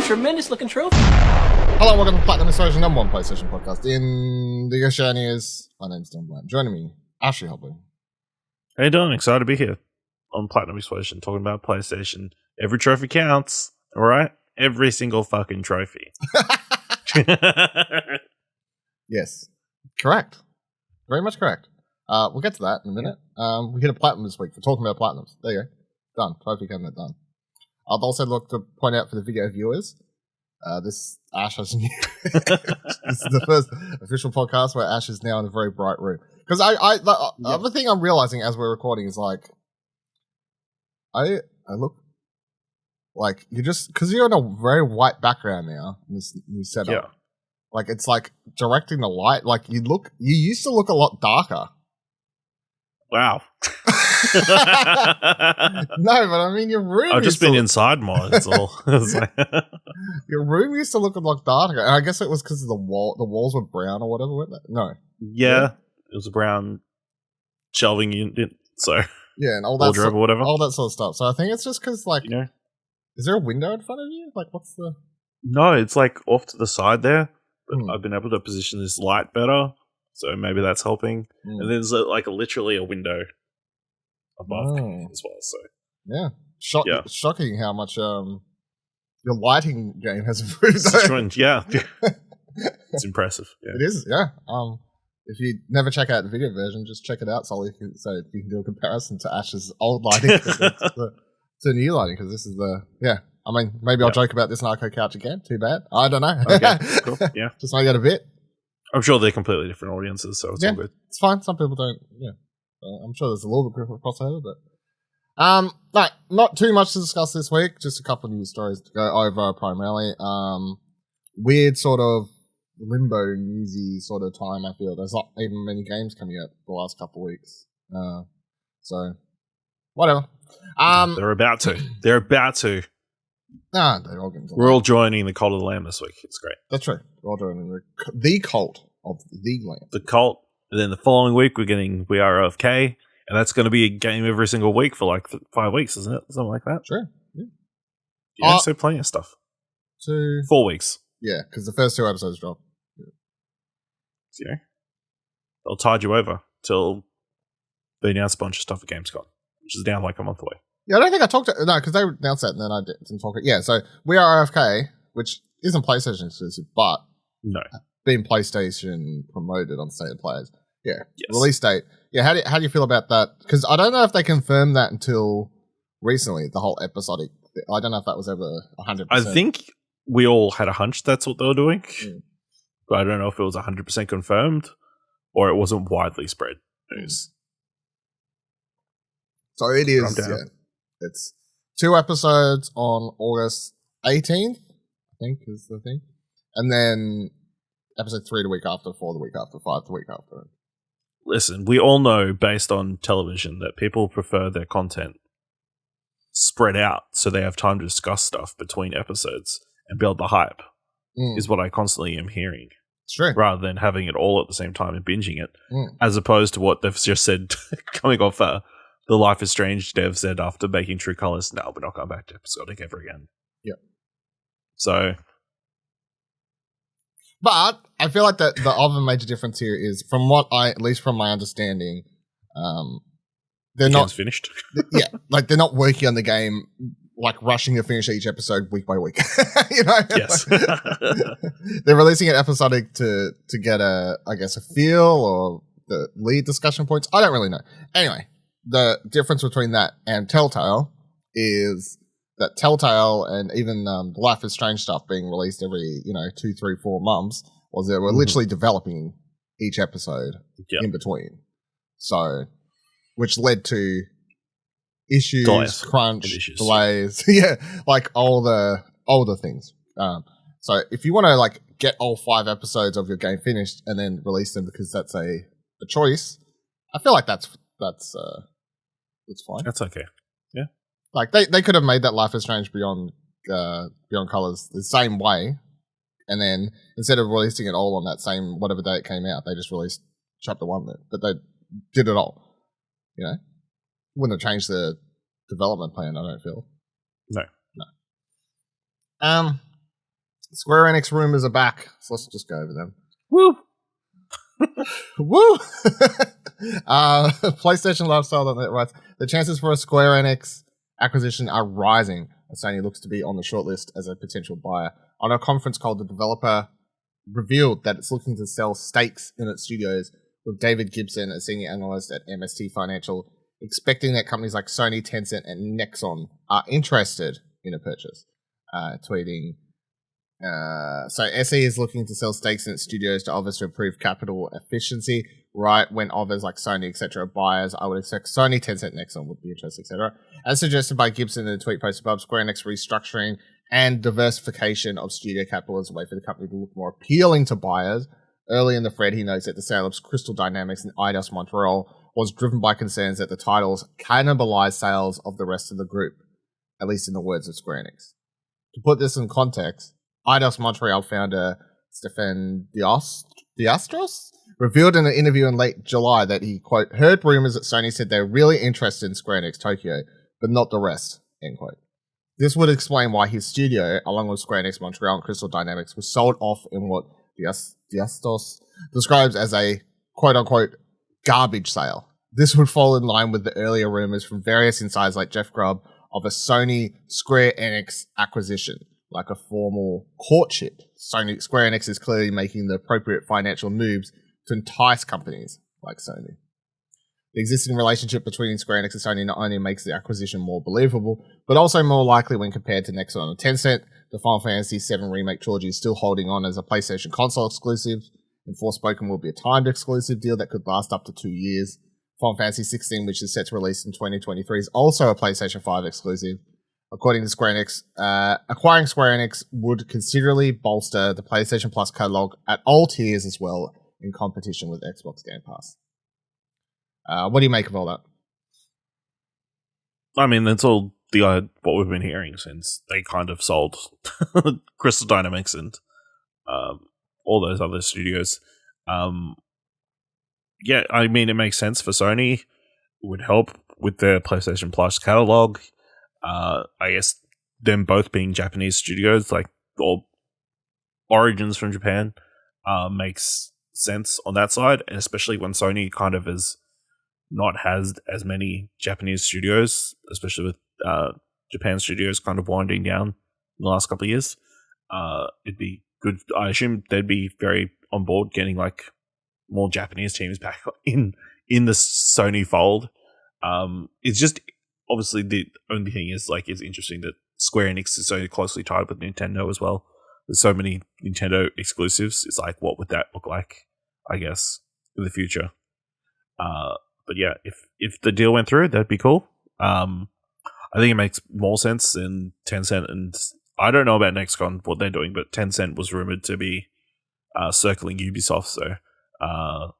tremendous looking trophy. Hello and welcome to Platinum Explosion, number one PlayStation podcast in the Oceanias. My name's Don Blunt. Joining me, Ashley Hobley. How you doing? Excited to be here on Platinum Explosion, talking about PlayStation. Every trophy counts, alright? Every single fucking trophy. Yes, correct. Very much correct. We'll get to that in a minute. We hit a platinum this week for talking about platinums. There you go. Done. Trophy cabinet done. I'd also like to point out for the video viewers, this Ash has new. This is the first official podcast where Ash is now in a very bright room. Because the other thing I'm realizing as we're recording is like, I look like you're just because you're in a very white background now in this new setup. Yeah. Like it's like directing the light. Like you used to look a lot darker. Wow. No, but I mean your room. I've just been inside more. That's all. Your room used to look a lot darker. And I guess it was because of the wall. The walls were brown or whatever, weren't they? No. Yeah, it was a brown shelving unit. So yeah, and all that or whatever. all that sort of stuff. So I think it's just because like, you know, is there a window in front of you? Like, what's the? No, it's like off to the side there. But I've been able to position this light better, so maybe that's helping. And there's literally a window above as well. So yeah, shocking how much your lighting game has improved. Yeah, it's impressive. Yeah. It is. Yeah. If you never check out the video version, just check it out so you can do a comparison to Ash's old lighting to new lighting, because this is I mean, maybe I'll joke about this Narco couch again. Too bad. I don't know. Okay, cool. Yeah. Just make it a bit. I'm sure they're completely different audiences, so it's all good. It's fine. Some people don't. Yeah. I'm sure there's a little bit of crossover, but no, not too much to discuss this week. Just a couple of news stories to go over primarily. Weird sort of limbo newsy sort of time. I feel there's not even many games coming out the last couple of weeks. So whatever. They're about to. They're about to. Nah, they're all getting. We're all joining the Cult of the Lamb this week. It's great. That's right. We're all joining the Cult of the Lamb. The Cult. And then the following week, we're getting We Are OFK. And that's going to be a game every single week for like 5 weeks, isn't it? Something like that. Sure. Yeah, so plenty of stuff. 4 weeks. Yeah, because the first 2 episodes drop. Yeah. So, they'll tide you over till they announce a bunch of stuff at Gamescom, which is down like a month away. Yeah, I don't think I talked to... No, because they announced that and then I didn't talk... Yeah, so We Are RFK, which isn't PlayStation exclusive, but... No. Being PlayStation promoted on State of Players. Yeah. Yes. Release date. Yeah, how do you feel about that? Because I don't know if they confirmed that until recently, the whole episodic... I don't know if that was ever 100%. I think we all had a hunch that's what they were doing. But I don't know if it was 100% confirmed or it wasn't widely spread news. So it is... Yeah. It's 2 episodes on August 18th, I think is the thing. And then episode 3 the week after, 4 the week after, 5 the week after. Listen, we all know based on television that people prefer their content spread out so they have time to discuss stuff between episodes and build the hype, is what I constantly am hearing. It's true. Rather than having it all at the same time and binging it, as opposed to what they've just said coming off the Life is Strange dev said after making True Colors, no, we're not going back to episodic ever again. Yep. So. But I feel like the other major difference here is at least from my understanding, they're not finished. Yeah. Like they're not working on the game, like rushing to finish each episode week by week. You know? Yes. They're releasing it episodic to get a feel or the lead discussion points. I don't really know. Anyway. The difference between that and Telltale is that Telltale and even the Life is Strange stuff being released every 2, 3, 4 months was they were literally developing each episode in between. So, which led to issues, crunch, delays, like all the things. So if you want to get all 5 episodes of your game finished and then release them because that's a choice, I feel like that's fine. That's okay. Yeah. Like they could have made that Life is Strange Beyond Colors the same way, and then instead of releasing it all on that same whatever day it came out, they just released chapter 1 there. But they did it all. Wouldn't have changed the development plan, I don't feel. No. Square Enix rumors are back, so let's just go over them. Woo! Woo! PlayStation Lifestyle.net writes, the chances for a Square Enix acquisition are rising, as Sony looks to be on the shortlist as a potential buyer. On a conference call, the developer revealed that it's looking to sell stakes in its studios, with David Gibson, a senior analyst at MST Financial, expecting that companies like Sony, Tencent, and Nexon are interested in a purchase. Tweeting, so SE is looking to sell stakes in its studios to others to improve capital efficiency. Right when others like Sony, etc., buyers, I would expect Sony, Tencent, Nexon would be interested, etc. As suggested by Gibson in the tweet post above, Square Enix restructuring and diversification of studio capital is a way for the company to look more appealing to buyers. Early in the thread, he notes that the sale of Crystal Dynamics and Eidos Montreal was driven by concerns that the titles cannibalize sales of the rest of the group, at least in the words of Square Enix. To put this in context, Eidos Montreal founder Stefan Diastros revealed in an interview in late July that he, quote, heard rumors that Sony said they're really interested in Square Enix Tokyo, but not the rest, end quote. This would explain why his studio, along with Square Enix Montreal and Crystal Dynamics, was sold off in what Diastos describes as a quote-unquote garbage sale. This would fall in line with the earlier rumors from various insiders like Jeff Grubb of a Sony Square Enix acquisition, like a formal courtship. Square Enix is clearly making the appropriate financial moves to entice companies like Sony. The existing relationship between Square Enix and Sony not only makes the acquisition more believable, but also more likely when compared to Nexon and Tencent. The Final Fantasy VII Remake trilogy is still holding on as a PlayStation console exclusive, and Forspoken will be a timed exclusive deal that could last up to 2 years. Final Fantasy XVI, which is set to release in 2023, is also a PlayStation 5 exclusive. According to Square Enix, acquiring Square Enix would considerably bolster the PlayStation Plus catalog at all tiers as well, in competition with Xbox Game Pass. What do you make of all that? I mean, that's all what we've been hearing since they kind of sold Crystal Dynamics and all those other studios. Yeah, I mean, it makes sense for Sony. It would help with their PlayStation Plus catalog. I guess them both being Japanese studios, like all origins from Japan, makes sense on that side, and especially when Sony kind of has as many Japanese studios, especially with Japan studios kind of winding down in the last couple of years. It'd be good. I assume they'd be very on board getting like more Japanese teams back in the Sony fold. It's just obviously the only thing is like it's interesting that Square Enix is so closely tied with Nintendo as well. There's so many Nintendo exclusives. It's like, what would that look like, I guess, in the future? But yeah, if the deal went through, that'd be cool. I think it makes more sense than Tencent, and I don't know about Nexon, what they're doing, but Tencent was rumored to be circling Ubisoft, so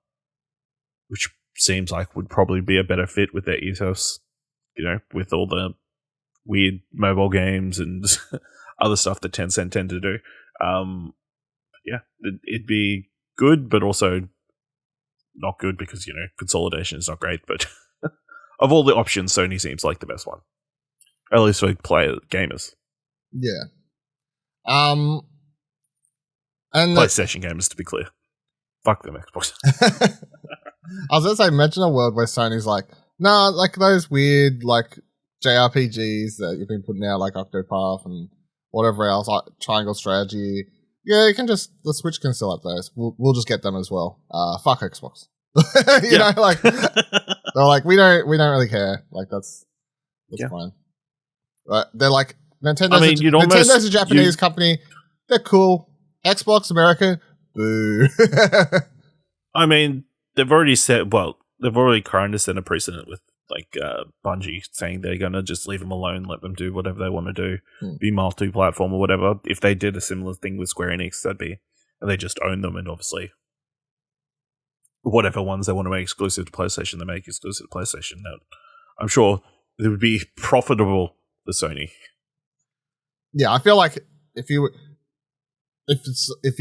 which seems like would probably be a better fit with their ethos, you know, with all the weird mobile games and other stuff that Tencent tend to do. Yeah, it'd be good, but also not good because, you know, consolidation is not great. But of all the options, Sony seems like the best one, at least for gamers. Yeah. And PlayStation gamers, to be clear. Fuck them, Xbox. I was going to say, imagine a world where Sony's like, nah, like those weird, like, JRPGs that you've been putting out, like Octopath and whatever else, like Triangle Strategy. Yeah, you can just, the Switch can still have those. We'll just get them as well. Fuck Xbox. you know, like, they're like, we don't really care. Like, that's fine. But they're like, Nintendo's a Japanese company. They're cool. Xbox, America, boo. I mean, they've already kind of set a precedent with like Bungie saying they're going to just leave them alone, let them do whatever they want to do, be multi-platform or whatever. If they did a similar thing with Square Enix, and they just own them, and obviously whatever ones they want to make exclusive to PlayStation, they make exclusive to PlayStation. I'm sure it would be profitable for Sony. Yeah, I feel like if you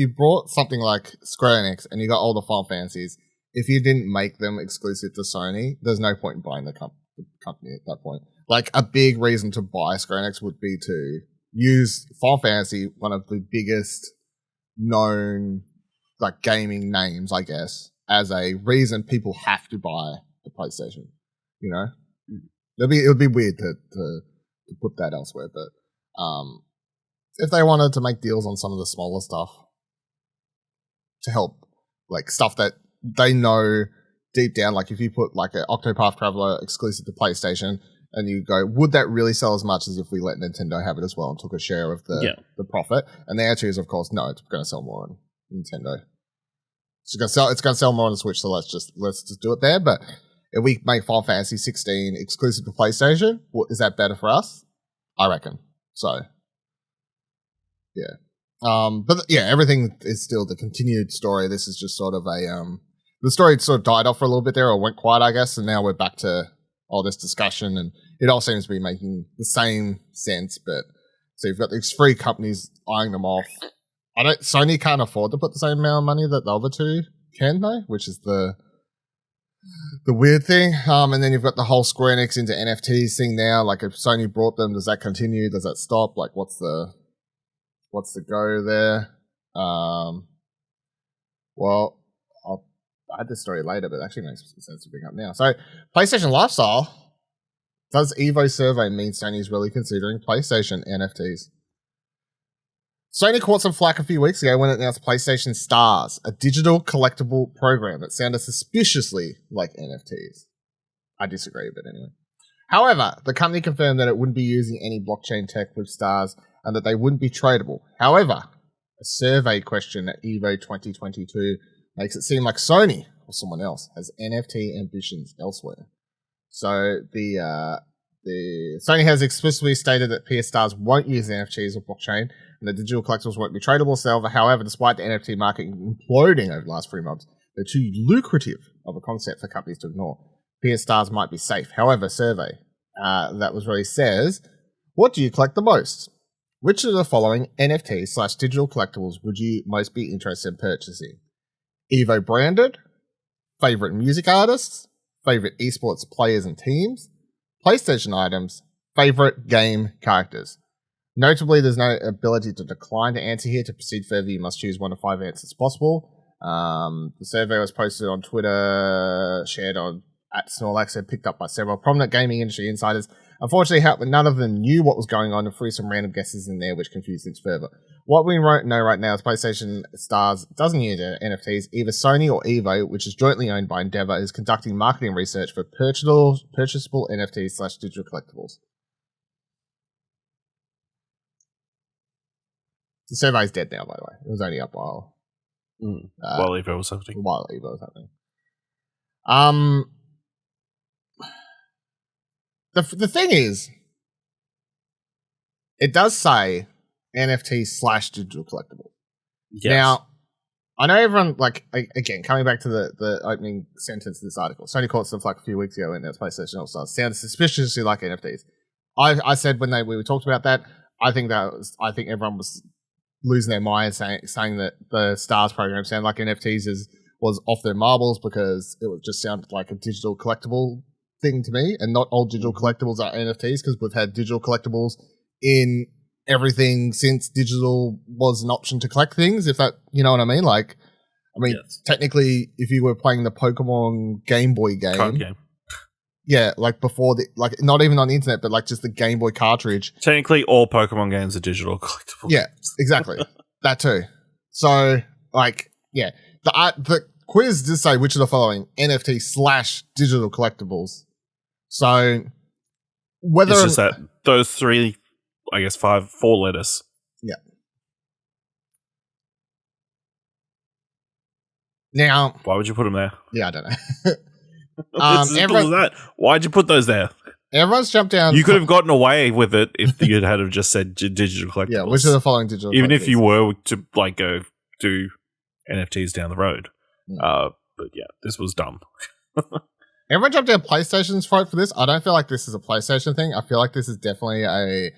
brought something like Square Enix and you got all the Final Fantasies, if you didn't make them exclusive to Sony, there's no point in buying the company at that point. Like, a big reason to buy Square Enix would be to use Final Fantasy, one of the biggest known like gaming names, I guess, as a reason people have to buy the PlayStation. You know, it would be weird to put that elsewhere, but if they wanted to make deals on some of the smaller stuff to help, like stuff that they know deep down, like if you put like an Octopath Traveler exclusive to PlayStation and you go, would that really sell as much as if we let Nintendo have it as well and took a share of the profit? And the answer is, of course, no, it's going to sell more on Nintendo. It's going to sell more on the Switch, so let's just do it there. But if we make Final Fantasy 16 exclusive to PlayStation, is that better for us? I reckon. So, yeah. But yeah, everything is still the continued story. This is just sort of a the story sort of died off for a little bit there, or went quiet, I guess, and now we're back to all this discussion, and it all seems to be making the same sense. But so you've got these three companies eyeing them off. Sony can't afford to put the same amount of money that the other two can, though, which is the weird thing. And then you've got the whole Square Enix into NFTs thing now. Like, if Sony brought them, does that continue? Does that stop? Like, what's the go there? Well, I'll add this story later, but it actually makes sense to bring up now. So, PlayStation Lifestyle. Does Evo survey mean Sony's really considering PlayStation NFTs? Sony caught some flack a few weeks ago when it announced PlayStation Stars, a digital collectible program that sounded suspiciously like NFTs. I disagree, but anyway. However, the company confirmed that it wouldn't be using any blockchain tech with Stars and that they wouldn't be tradable. However, a survey question at Evo 2022 makes it seem like Sony or someone else has NFT ambitions elsewhere. So the Sony has explicitly stated that PS Stars won't use NFTs or blockchain, and the digital collectibles won't be tradable. However, despite the NFT market imploding over the last 3 months, they're too lucrative of a concept for companies to ignore. PS Stars might be safe. However, a survey that was released says, what do you collect the most? Which of the following NFT/digital collectibles would you most be interested in purchasing? Evo branded, favorite music artists, favorite esports players and teams, PlayStation items, favorite game characters. Notably, there's no ability to decline to answer here. To proceed further, you must choose 1 of 5 answers possible. The survey was posted on Twitter, shared on @Snorlax, and picked up by several prominent gaming industry insiders. Unfortunately, none of them knew what was going on and threw some random guesses in there, which confused things further. What we know right now is PlayStation Stars doesn't use NFTs. Either Sony or Evo, which is jointly owned by Endeavor, is conducting marketing research for purchasable NFTs/digital collectibles. The survey's dead now, by the way. It was only up while Evo was happening. While Evo was happening. The thing is, it does say NFT/digital collectible. Yes. Now, I know everyone, like, again, coming back to the opening sentence of this article, Sony caught some flack a few weeks ago when their PlayStation All-Stars sounded suspiciously like NFTs. I said when we talked about that, I think everyone was losing their mind saying that the Stars program sounded like NFTs was off their marbles because it would just sound like a digital collectible thing to me, and not all digital collectibles are NFTs, because we've had digital collectibles in everything since digital was an option to collect things, if that, you know what I mean? Like, yes. Technically, if you were playing the Pokemon Game Boy game, card game. Yeah, like before not even on the internet, but like just the Game Boy cartridge. Technically, all Pokemon games are digital collectibles. Yeah, exactly. That too. So, like, yeah, the quiz does say which of the following NFT/digital collectibles. So, whether it's just that those 3, I guess 4 letters. Yeah. Now, why would you put them there? Yeah, I don't know. It's as simple as that. Why'd you put those there? Everyone's jumped down. You could have gotten away with it if you had have just said digital collectibles. Yeah, which are the following digital Even collectibles? if you were to like go do NFTs down the road. But yeah, this was dumb. Everyone jumped down PlayStation's throat for this. I don't feel like this is a PlayStation thing. I feel like this is definitely a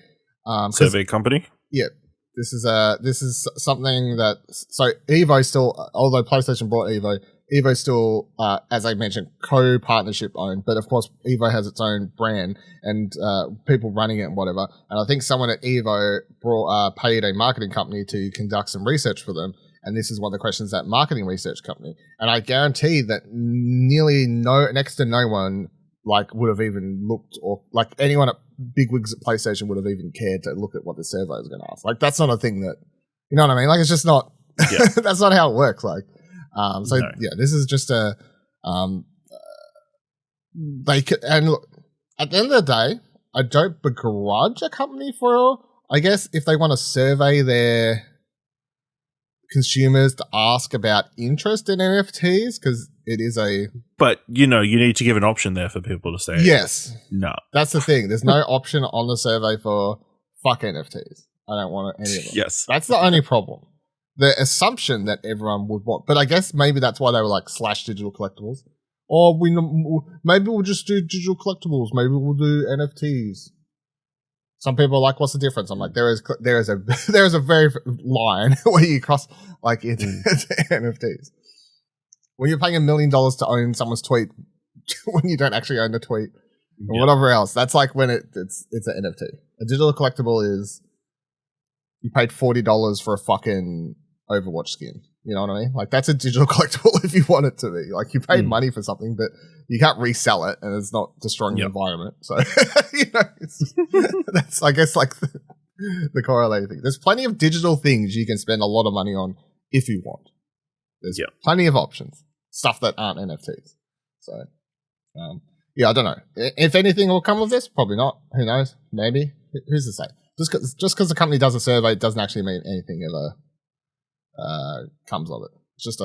survey company. Yeah, this is something that, so Evo still, although PlayStation bought Evo, Evo's still, as I mentioned, co-partnership owned, but of course Evo has its own brand and people running it and whatever. And I think someone at Evo paid a marketing company to conduct some research for them. And this is one of the questions that marketing research company. And I guarantee that next to no one like would have even looked, or like anyone at bigwigs at PlayStation would have even cared to look at what the survey is going to ask. Like that's not a thing that, you know what I mean? Like it's just not. Yeah. That's not how it works. Like. This is just a and look, at the end of the day, I don't begrudge a company for, I guess, if they want to survey their consumers to ask about interest in NFTs, because it is a. But you need to give an option there for people to say yes. No, that's the thing. There's no option on the survey for fuck NFTs. I don't want any of them. Yes, that's the only problem. The assumption that everyone would want. But I guess maybe that's why they were like / digital collectibles. Or maybe we'll just do digital collectibles. Maybe we'll do NFTs. Some people are like, what's the difference? I'm like, there is a very line where you cross like into NFTs. When you're paying $1 million to own someone's tweet when you don't actually own the tweet or whatever else, that's like when it's an NFT. A digital collectible is you paid $40 for a fucking Overwatch skin. You know what I mean? Like that's a digital collectible if you want it to be. Like you paid money for something, but you can't resell it, and it's not destroying the environment. So that's I guess like the correlated thing. There's plenty of digital things you can spend a lot of money on if you want. There's plenty of options, stuff that aren't NFTs. So I don't know. If anything will come of this, probably not. Who knows? Maybe. Who's to say? Just because the company does a survey doesn't actually mean anything ever comes of it. It's just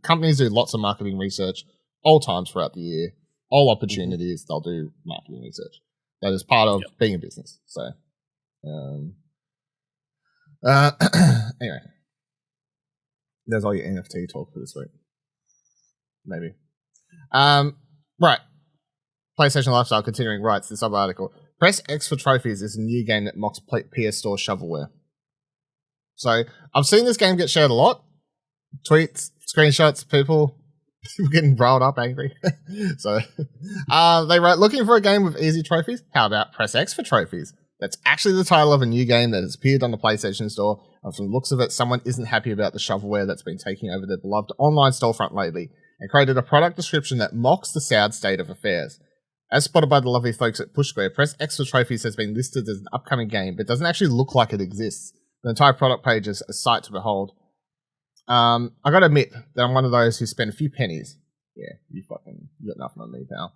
companies do lots of marketing research all times throughout the year, all opportunities. They'll do marketing research. That is part of being a business. So, anyway, there's all your NFT talk for this week. Maybe. Right. PlayStation Lifestyle continuing writes this other article. Press X for Trophies is a new game that mocks PS Store shovelware. So I've seen this game get shared a lot. Tweets, screenshots, people getting riled up, angry. So they wrote, looking for a game with easy trophies? How about Press X for Trophies? That's actually the title of a new game that has appeared on the PlayStation Store. And from the looks of it, someone isn't happy about the shovelware that's been taking over their beloved online storefront lately and created a product description that mocks the sad state of affairs. As spotted by the lovely folks at Push Square, Press X for Trophies has been listed as an upcoming game, but doesn't actually look like it exists. The entire product page is a sight to behold. I gotta admit that I'm one of those who spend a few pennies. Yeah, you got nothing on me, pal.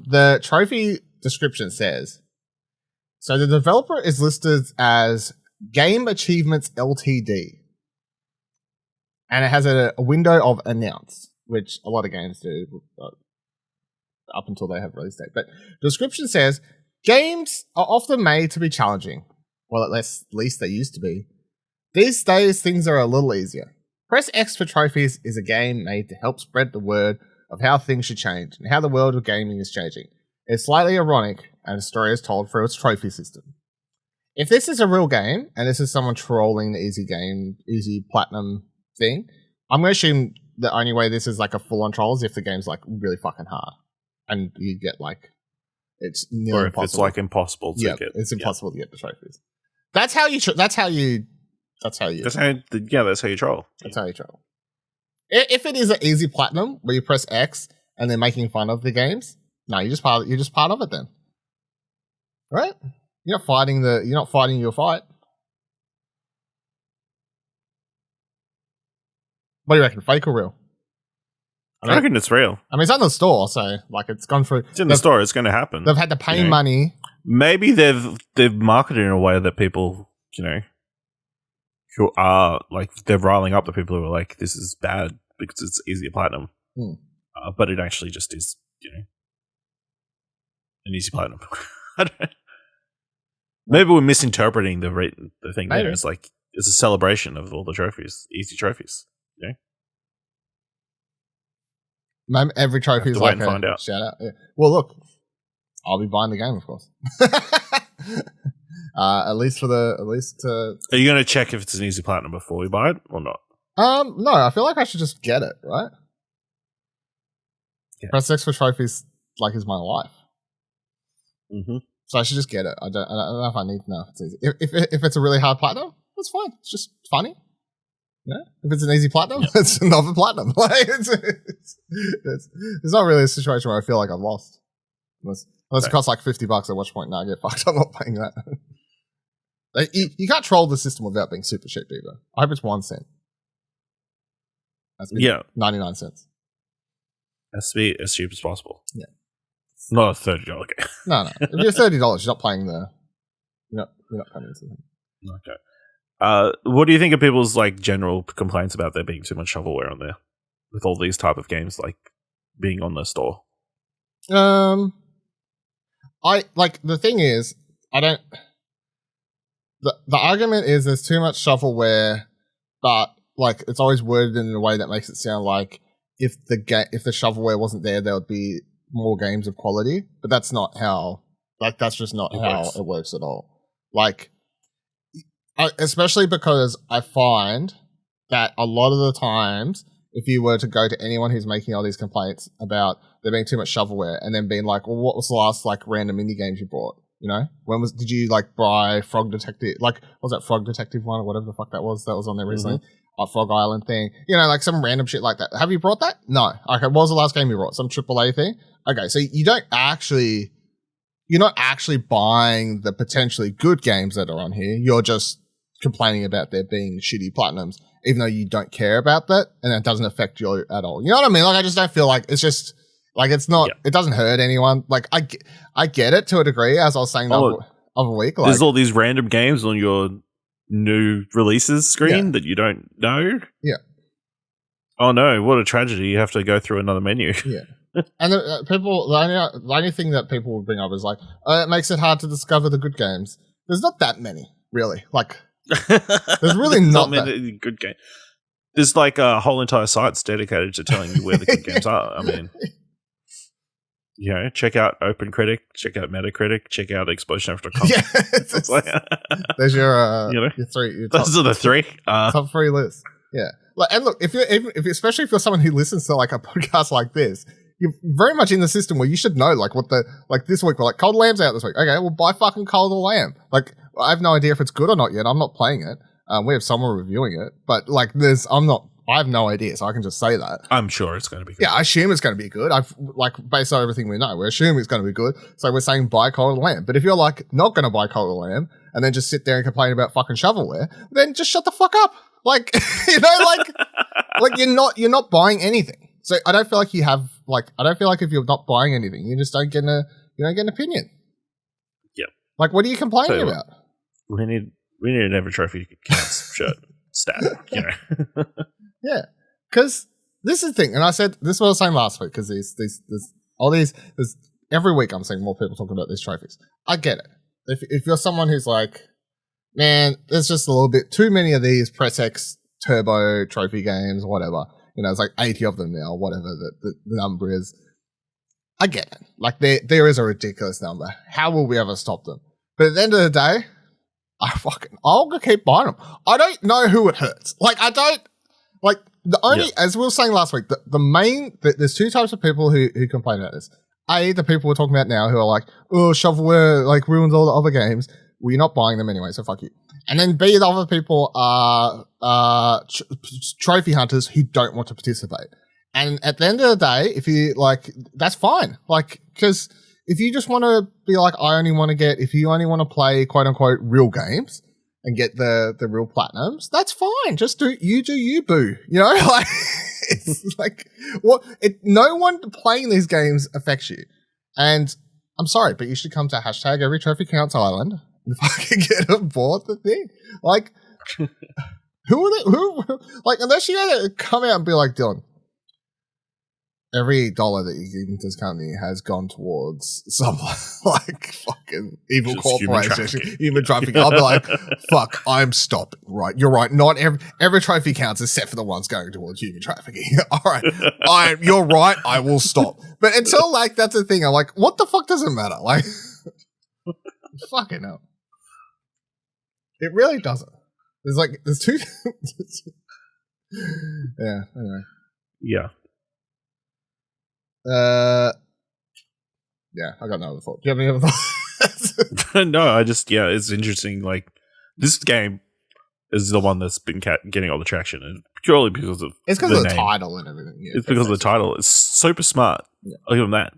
The trophy description says, so the developer is listed as Game Achievements Ltd. And it has a window of announce, which a lot of games do. Up until they have release date. But the description says, games are often made to be challenging. Well, at least they used to be. These days, things are a little easier. Press X for Trophies is a game made to help spread the word of how things should change and how the world of gaming is changing. It's slightly ironic, and the story is told through its trophy system. If this is a real game, and this is someone trolling the easy platinum thing, I'm going to assume the only way this is like a full-on troll is if the game's like really fucking hard. And you get like, it's nearly or if impossible. It's like impossible to get. It's impossible to get the trophies. That's how you troll. That's how you troll. If it is an easy platinum where you press X and they're making fun of the games, no, you're just part of it then. Right? You're not fighting your fight. What do you reckon? Fake or real? I reckon it's real. I mean, it's on the store, so like it's gone through. It's in the store. It's going to happen. They've had to pay money. Maybe they've marketed in a way that people, who are like they're riling up the people who are like, this is bad because it's easy platinum. But it actually just is, an easy platinum. Maybe we're misinterpreting the thing there. It's like it's a celebration of all the trophies, easy trophies. Every trophy is like a find out. Shout out. Yeah. Well, look, I'll be buying the game, of course. Are you going to check if it's an easy platinum before we buy it or not? No, I feel like I should just get it, right? Yeah. Press X for trophies like is my life. Mm-hmm. So I should just get it. I don't know if I need to know if it's easy. If it's a really hard platinum, that's fine. It's just funny. Yeah. If it's an easy platinum, it's another platinum. Like it's not really a situation where I feel like I've lost. Unless it costs like $50, at which point, no, I get fucked. I'm not paying that. Like, you can't troll the system without being super cheap either. I hope it's 1 cent. That's 99 cents. Has to be as cheap as possible. Yeah. Not a $30 game. No. If you're $30, you're not playing you're not paying this thing. Okay. What do you think of people's like general complaints about there being too much shovelware on there with all these type of games like being on the store? I like the thing is I don't. The argument is there's too much shovelware, but like it's always worded in a way that makes it sound like if the shovelware wasn't there, there would be more games of quality. But that's not how. Like that's just not how it works at all. Like, especially because I find that a lot of the times, if you were to go to anyone who's making all these complaints about there being too much shovelware, and then being like, "Well, what was the last like random indie games you bought? You know, did you like buy Frog Detective? Like, what was that Frog Detective one or whatever the fuck that was on there recently? Frog Island thing. You know, like some random shit like that. Have you brought that? No. Okay, what was the last game you brought? Some AAA thing? Okay, so you're not actually buying the potentially good games that are on here. You're just complaining about there being shitty platinums, even though you don't care about that, and it doesn't affect you at all. You know what I mean? Like, I just don't feel like it's just like it's not. It doesn't hurt anyone. Like, I get it to a degree, as I was saying the other week. Like, there's all these random games on your new releases screen that you don't know. Yeah. Oh no! What a tragedy! You have to go through another menu. Yeah. And the only thing that people would bring up is like, it makes it hard to discover the good games. There's not that many, really. Like, there's really not many good games. There's like a whole entire sites dedicated to telling you where the good games are. I mean, you know, check out OpenCritic, check out Metacritic, check out explosionafter.com. Yeah, there's your three. Those are the three top 3 lists. Yeah, like, and look, if especially if you're someone who listens to like a podcast like this, you're very much in the system where you should know like what this week we're like Cold Lamb's out this week. Okay, well buy fucking Cold Lamb. Like, I have no idea if it's good or not yet. I'm not playing it. We have someone reviewing it, but like I have no idea, so I can just say that. I'm sure it's going to be good. Yeah, I assume it's going to be good. Based on everything we know, we assume it's going to be good. So we're saying buy Cold Lamb. But if you're like not going to buy Cold Lamb and then just sit there and complain about fucking shovelware, then just shut the fuck up. Like, you know, like you're not buying anything. So I don't feel like I don't feel like if you're not buying anything, you just don't get an opinion. Yep. Like, what are you complaining about? We need an every trophy counts shirt stat, you know. Yeah, because this is the thing, and I said this is what I was saying last week. Because there's every week I'm seeing more people talking about these trophies. I get it. If you're someone who's like, man, there's just a little bit too many of these Press X Turbo trophy games, or whatever. You know, it's like 80 of them now, whatever the number is. I get it. Like, there is a ridiculous number. How will we ever stop them? But at the end of the day, I'll keep buying them. I don't know who it hurts. Like, I don't. Like, the only, as we were saying last week, there's 2 types of people who complain about this. A, the people we're talking about now who are like, oh, shovelware, like, ruins all the other games. Well, you're not buying them anyway, so fuck you. And then B, the other people are trophy hunters who don't want to participate. And at the end of the day, if you, like, that's fine. Like, because if you just want to be like, if you only want to play, quote-unquote, real games, and get the real platinums, that's fine. Just do you, boo. You know, like, it's like, no one playing these games affects you. And I'm sorry, but you should come to hashtag Every Trophy Counts Island and fucking get aboard the thing. Like, who, like, unless you had to come out and be like, Dylan, every dollar that you give into this company has gone towards some like fucking evil just corporation, human trafficking. I'll be like, fuck, I'm stopping. Right, you're right. Not every trophy counts except for the ones going towards human trafficking. All right, you're right. I will stop. But until like that's the thing, I'm like, what the fuck does it matter? Like, fucking hell, it really doesn't. There's 2. Yeah. Anyway. Yeah. Yeah, I got no other thought. Do you have any other thoughts? No, it's interesting. Like, this game is the one that's been getting all the traction, and purely because of it's because of the name. title and everything. Yeah, it's because of the title. It's super smart. Yeah. I'll give them that.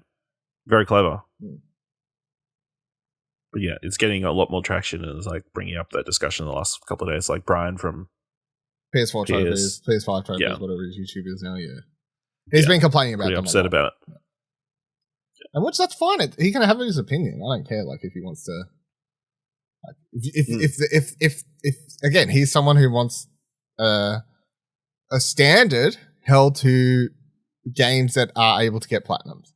Very clever. Mm. But yeah, it's getting a lot more traction, and it's like bringing up that discussion in the last couple of days. Like Brian from PS4 trophies, PS5 trophies, yeah. whatever his YouTube is now. Yeah, he's been complaining about. Pretty upset about it. And which that's fine. He can have his opinion. I don't care. Like if he wants to. Like, if again, he's someone who wants a standard held to games that are able to get platinums,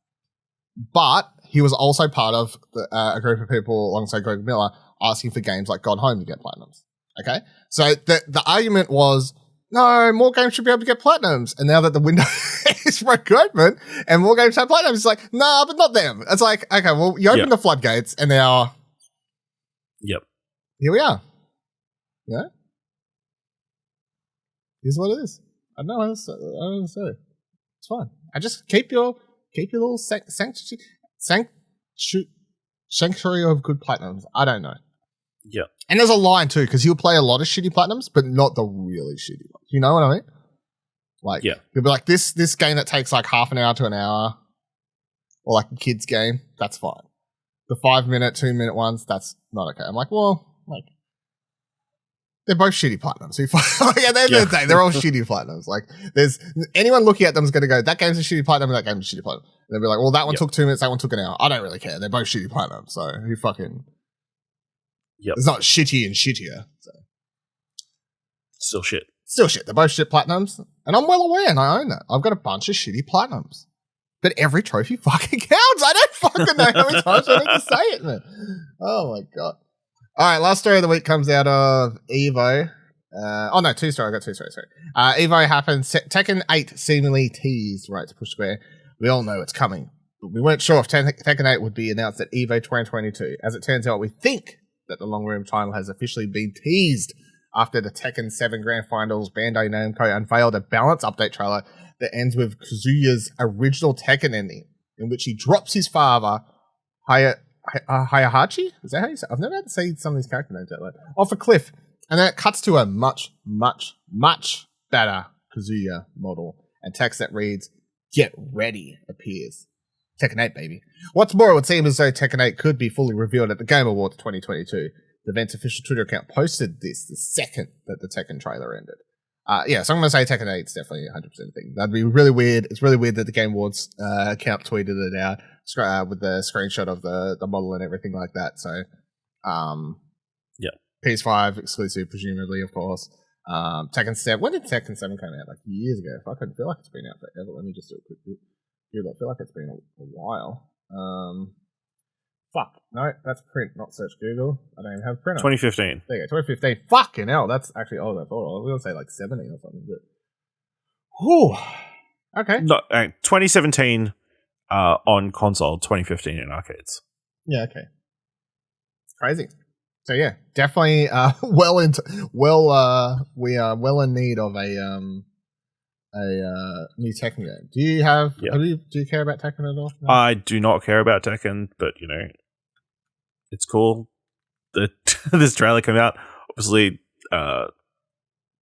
but he was also part of a group of people alongside Greg Miller asking for games like Gone Home to get platinums. Okay, so the argument was, no, more games should be able to get platinums. And now that the window is broke open and more games have platinums, it's like, nah, but not them. It's like, okay, well, you open the floodgates and now... Yep. Here we are. Yeah? Here's what it is. I don't know how to say it. It's fine. I just keep your little sanctuary of good platinums. I don't know. Yeah. And there's a line too, because he'll play a lot of shitty platinums, but not the really shitty ones. You know what I mean? Like, he'll be like, this game that takes like half an hour to an hour, or like a kid's game, that's fine. The 5-minute, 2-minute ones, that's not okay. I'm like, well, like, they're both shitty platinums. Like, at the end of the day, they're all shitty platinums. Like, there's anyone looking at them is going to go, that game's a shitty platinum, and that game's a shitty platinum. And they'll be like, well, that one took 2 minutes, that one took an hour. I don't really care. They're both shitty platinums, so who fucking... Yep. It's not shitty and shittier. So. Still shit. Still shit. They're both shit platinums. And I'm well aware and I own that. I've got a bunch of shitty platinums. But every trophy fucking counts. I don't fucking know how many times I need to say it, man. Oh my God. All right. Last story of the week comes out of Evo. Two stories. I got two stories. Sorry. Evo happened. Tekken 8 seemingly teased, right, to Push Square. We all know it's coming. But we weren't sure if Tekken 8 would be announced at Evo 2022. As it turns out, we think that the long room title has officially been teased after the Tekken 7 Grand Finals. Bandai Namco unveiled a balance update trailer that ends with Kazuya's original Tekken ending, in which he drops his father, Hayahachi? Is that how you say it? I've never had to say some of these character names out loud. Off a cliff. And then it cuts to a much, much, much better Kazuya model. And text that reads, "Get ready," appears. Tekken 8, baby. What's more, it would seem as though Tekken 8 could be fully revealed at the Game Awards 2022. The event's official Twitter account posted this the second that the Tekken trailer ended. So I'm going to say Tekken 8 is definitely 100% a thing. That'd be really weird. It's really weird that the Game Awards account tweeted it out with the screenshot of the model and everything like that. So, PS5 exclusive, presumably, of course. Tekken 7. When did Tekken 7 come out? Like years ago. I couldn't feel like it's been out forever. Let me just do a quick bit. I feel like it's been a while. Fuck. No, that's print, not search Google. I don't even have print. 2015. There you go, 2015. Fucking hell, that's actually older than I thought. I was going to say like 17 or something. But... Whew. Okay. No, 2017 on console, 2015 in arcades. Yeah, okay. Crazy. So yeah, definitely we are well in need of a new Tekken game. Do you do you care about Tekken at all? No? I do not care about Tekken, but it's cool that this trailer came out. Obviously,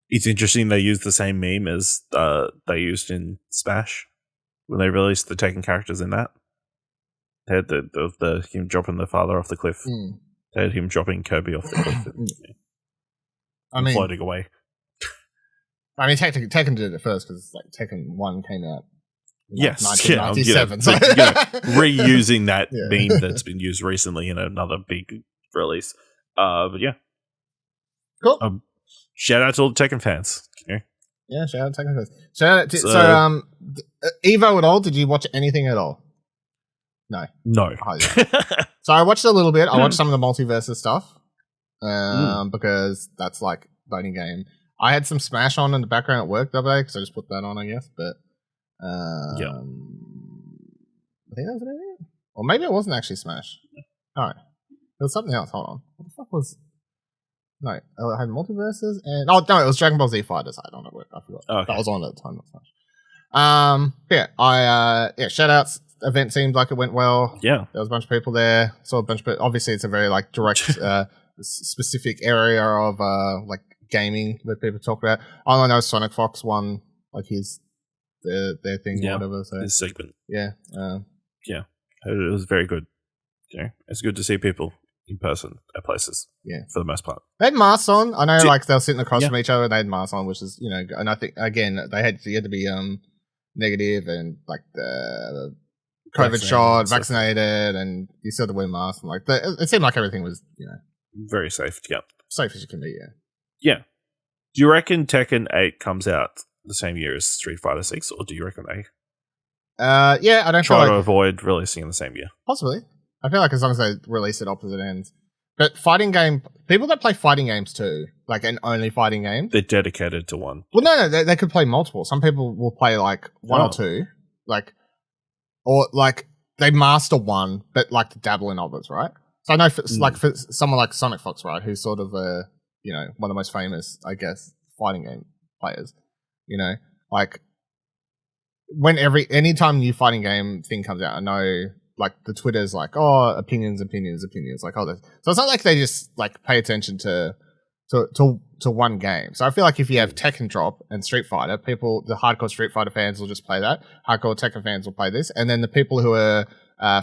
it's interesting they used the same meme as they used in Smash when they released the Tekken characters in that. They had the him dropping the father off the cliff. Mm. They had him dropping Kirby off the cliff and floating away. I mean, Tekken did it first because like Tekken 1 came out in 1997. Reusing that meme that's been used recently in another big release. But yeah. Cool. Shout out to all the Tekken fans. Yeah, shout out to Tekken fans. Evo at all? Did you watch anything at all? No. Oh, yeah. So I watched a little bit. I watched some of the multiverses stuff because that's like voting game. I had some Smash on in the background at work the other day because I just put that on, I guess. But I think that was it. Or maybe it wasn't actually Smash. No, it was something else. Hold on. What the fuck was? No, I had multiverses and it was Dragon Ball Z Fighters I had on at work. I forgot. Okay. That was on at the time. Not Smash. Shout outs. Event seemed like it went well. Yeah. There was a bunch of people there. Saw a bunch of people. Obviously, it's a very like direct, specific area of like gaming that people talk about. All I know is Sonic Fox won like their thing or whatever. So his segment. Yeah. Yeah. It was very good. You know, it's good to see people in person at places. Yeah. For the most part. They had masks on. I know like they were sitting across from each other. They had masks on, which is, you know, and I think again you had to be negative and like the COVID shot, vaccinated, and you still had to wear masks. And like it seemed like everything was, you know, very safe. Yeah, safe as you can be. Yeah. Yeah. Do you reckon Tekken 8 comes out the same year as Street Fighter 6, or do you reckon they? Yeah, I don't try to avoid releasing in the same year. Possibly. I feel like as long as they release it opposite ends. But people that play fighting games too, like and only fighting games, they're dedicated to one. Well, no, they could play multiple. Some people will play like one or two, like. Or like they master one, but like to dabble in others, right? So I know for someone like Sonic Fox, right, who's sort of one of the most famous, I guess, fighting game players. You know, like anytime new fighting game thing comes out, I know like the Twitter's like, oh, opinions, like all this. So it's not like they just like pay attention to one game. So I feel like if you have Tekken drop and Street Fighter, the hardcore Street Fighter fans will just play that. Hardcore Tekken fans will play this, and then the people who are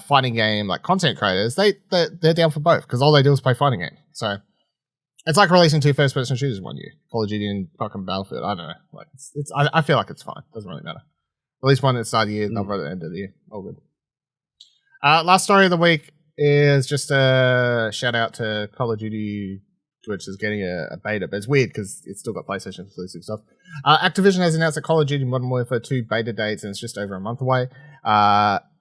fighting game like content creators, they're down for both because all they do is play fighting game. So it's like releasing 2 first-person shooters one year, Call of Duty and fucking Battlefield. I don't know. Like I feel like it's fine. Doesn't really matter. At least one at the start of the year, another at the end of the year. All good. Last story of the week is just a shout out to Call of Duty, which is getting a beta, but it's weird because it's still got PlayStation exclusive stuff. Activision has announced that Call of Duty Modern Warfare 2 beta dates, and it's just over a month away.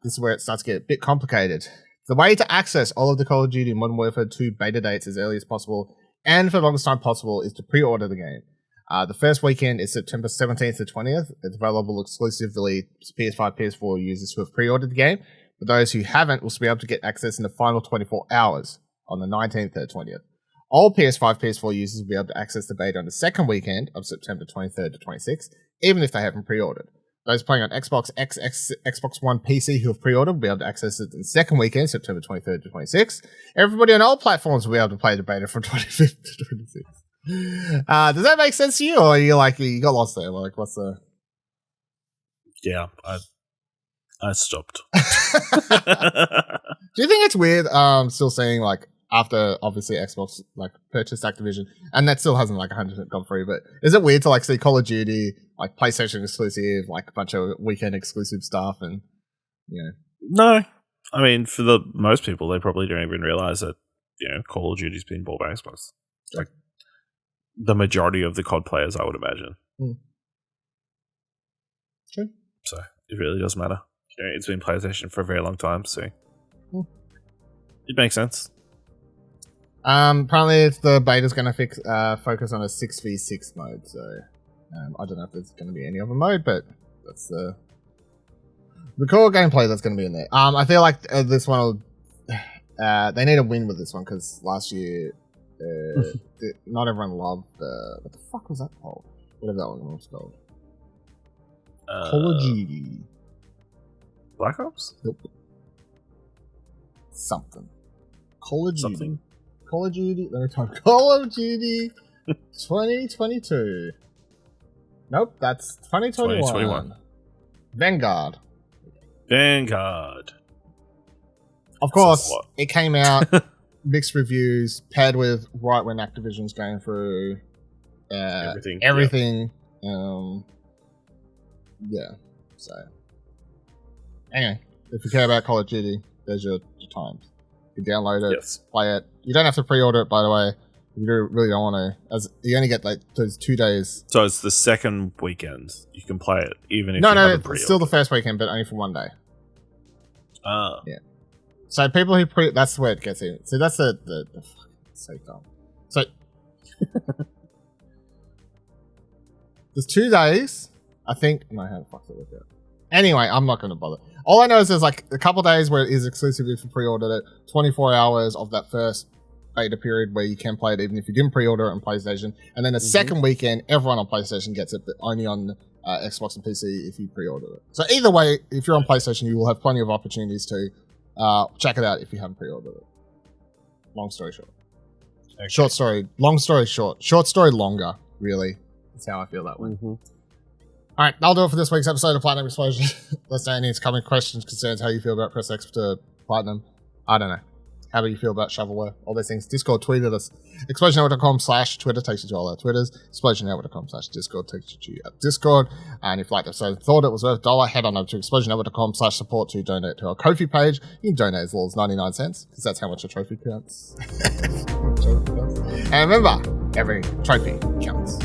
This is where it starts to get a bit complicated. The way to access all of the Call of Duty Modern Warfare 2 beta dates as early as possible, and for the longest time possible, is to pre-order the game. The first weekend is September 17th to 20th. It's available exclusively to PS5, PS4 users who have pre-ordered the game. For those who haven't, will be able to get access in the final 24 hours on the 19th to 20th. All PS5, PS4 users will be able to access the beta on the second weekend of September 23rd to 26th, even if they haven't pre-ordered. Those playing on Xbox X, Xbox One, PC who have pre-ordered will be able to access it in the second weekend, September 23rd to 26th. Everybody on all platforms will be able to play the beta from 25th to 26th. Does that make sense to you, or are you like, you got lost there? Like, what's the... Yeah, I stopped. Do you think it's weird still seeing like after obviously Xbox like purchased Activision and that still hasn't like 100% gone through, but is it weird to like see Call of Duty like PlayStation exclusive, like a bunch of weekend exclusive stuff, and you know? No, I mean for the most people they probably don't even realize that Call of Duty's been bought by Xbox. Like the majority of the COD players, I would imagine. True. So it really doesn't matter. It's been PlayStation for a very long time, so it makes sense. Apparently, the beta's going to focus on a 6v6 mode, so I don't know if there's going to be any other mode, but that's the core gameplay that's going to be in there. I feel like this one will... they need a win with this one, because last year, not everyone loved... what the fuck was that called? Whatever that one was called. Call of Duty. Black Ops? Nope. Something. Call of Duty. Something? Call of Duty. Let me type. Call of Duty 2022. Nope, that's 2021. Vanguard. Of course, it came out, mixed reviews, paired with right when Activision's going through everything. Yeah. So, anyway, if you care about Call of Duty, there's your times. You can download it, play it. You don't have to pre-order it, by the way. You really don't want to. As you only get like those 2 days. So it's the second weekend. You can play it even if you haven't pre-ordered. It's still the first weekend, but only for 1 day. Ah. Yeah. So people who that's where it gets in. So that's the fucking so dumb. So there's 2 days. I think how the fuck did it work out? Anyway, I'm not going to bother. All I know is there's like a couple days where it is exclusive if you pre-ordered it. 24 hours of that first beta period where you can play it even if you didn't pre-order it on PlayStation. And then the second weekend, everyone on PlayStation gets it, but only on Xbox and PC if you pre-order it. So either way, if you're on PlayStation, you will have plenty of opportunities to check it out if you haven't pre-ordered it. Long story short. Okay. Short story. Long story short. Short story longer, really. That's how I feel that way. Mm-hmm. All right, that'll do it for this week's episode of Platinum Explosion. Let's know any incoming questions, concerns, how you feel about Press X to Platinum. I don't know. How do you feel about shovelware? All those things. Discord, tweet at us. ExplosionNetwork.com/Twitter takes you to all our Twitters. ExplosionNetwork.com/Discord takes you to our Discord. And if you liked the episode and thought it was worth $1, head on over to ExplosionNetwork.com/support to donate to our Ko-fi page. You can donate as little as 99 cents, because that's how much a trophy counts. And remember, every trophy counts.